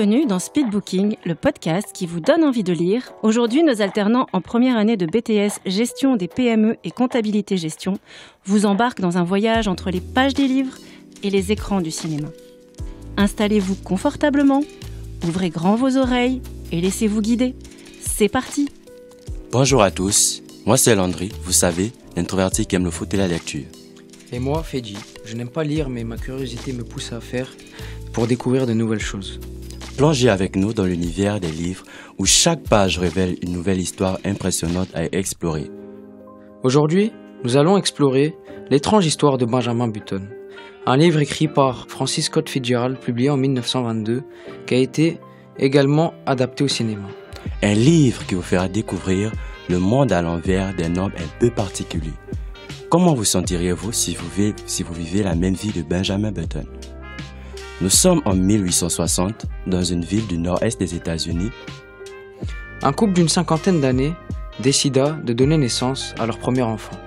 Bienvenue dans Speedbooking, le podcast qui vous donne envie de lire. Aujourd'hui, nos alternants en première année de BTS Gestion des PME et Comptabilité Gestion vous embarquent dans un voyage entre les pages des livres et les écrans du cinéma. Installez-vous confortablement, ouvrez grand vos oreilles et laissez-vous guider. C'est parti! Bonjour à tous, moi c'est Landry, vous savez, l'introverti qui aime le foot et la lecture. Et moi, Fedji, je n'aime pas lire mais ma curiosité me pousse à faire pour découvrir de nouvelles choses. Plongez avec nous dans l'univers des livres où chaque page révèle une nouvelle histoire impressionnante à explorer. Aujourd'hui, nous allons explorer l'étrange histoire de Benjamin Button, un livre écrit par Francis Scott Fitzgerald, publié en 1922, qui a été également adapté au cinéma. Un livre qui vous fera découvrir le monde à l'envers d'un homme un peu particulier. Comment vous sentiriez-vous si vous vivez la même vie de Benjamin Button? Nous sommes en 1860, dans une ville du nord-est des États-Unis. Un couple d'une cinquantaine d'années décida de donner naissance à leur premier enfant.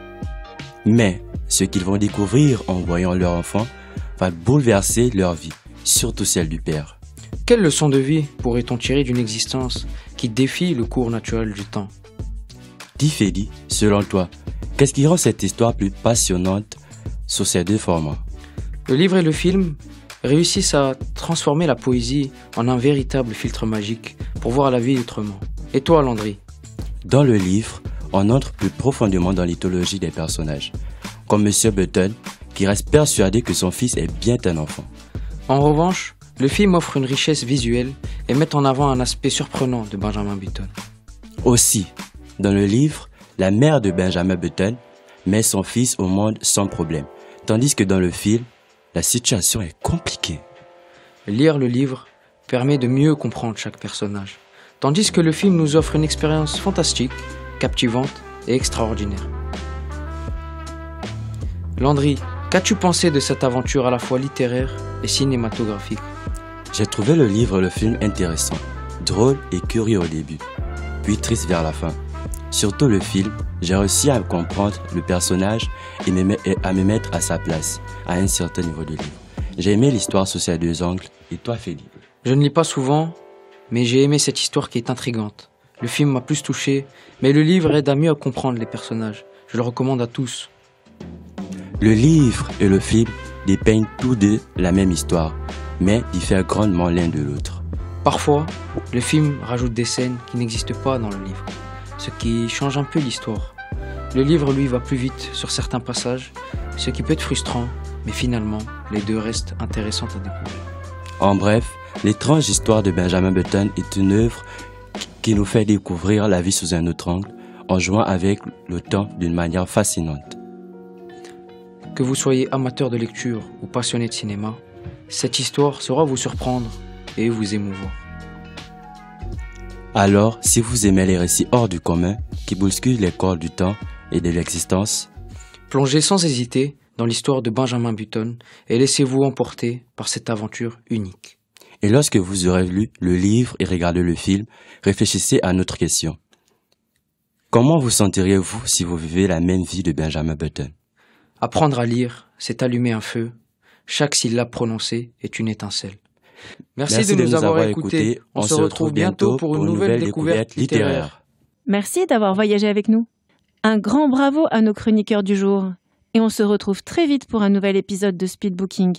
Mais ce qu'ils vont découvrir en voyant leur enfant va bouleverser leur vie, surtout celle du père. Quelle leçon de vie pourrait-on tirer d'une existence qui défie le cours naturel du temps? Dis Fedi, selon toi, qu'est-ce qui rend cette histoire plus passionnante sur ces deux formats? Le livre et le film réussissent à transformer la poésie en un véritable filtre magique pour voir la vie autrement. Et toi, Landry? Dans le livre, on entre plus profondément dans l'éthologie des personnages, comme Monsieur Button, qui reste persuadé que son fils est bien un enfant. En revanche, le film offre une richesse visuelle et met en avant un aspect surprenant de Benjamin Button. Aussi, dans le livre, la mère de Benjamin Button met son fils au monde sans problème, tandis que dans le film, la situation est compliquée. Lire le livre permet de mieux comprendre chaque personnage, tandis que le film nous offre une expérience fantastique, captivante et extraordinaire. Landry, qu'as-tu pensé de cette aventure à la fois littéraire et cinématographique? J'ai trouvé le livre et le film intéressant, drôle et curieux au début, puis triste vers la fin. Surtout le film, j'ai réussi à comprendre le personnage et à me mettre à sa place, à un certain niveau de livre. J'ai aimé l'histoire sous ces deux angles, et toi, Fedi? Je ne lis pas souvent, mais j'ai aimé cette histoire qui est intrigante. Le film m'a plus touché, mais le livre aide à mieux comprendre les personnages. Je le recommande à tous. Le livre et le film dépeignent tous deux la même histoire, mais diffèrent grandement l'un de l'autre. Parfois, le film rajoute des scènes qui n'existent pas dans le livre, ce qui change un peu l'histoire. Le livre, lui, va plus vite sur certains passages, ce qui peut être frustrant, mais finalement, les deux restent intéressants à découvrir. En bref, l'étrange histoire de Benjamin Button est une œuvre qui nous fait découvrir la vie sous un autre angle, en jouant avec le temps d'une manière fascinante. Que vous soyez amateur de lecture ou passionné de cinéma, cette histoire saura vous surprendre et vous émouvoir. Alors, si vous aimez les récits hors du commun, qui bousculent les corps du temps et de l'existence, plongez sans hésiter dans l'histoire de Benjamin Button et laissez-vous emporter par cette aventure unique. Et lorsque vous aurez lu le livre et regardé le film, réfléchissez à notre question. Comment vous sentiriez-vous si vous vivez la même vie de Benjamin Button? Apprendre à lire, c'est allumer un feu. Chaque syllabe prononcée est une étincelle. Merci de nous avoir écoutés. On se retrouve bientôt pour une nouvelle découverte littéraire. Merci d'avoir voyagé avec nous. Un grand bravo à nos chroniqueurs du jour. Et on se retrouve très vite pour un nouvel épisode de Speedbooking.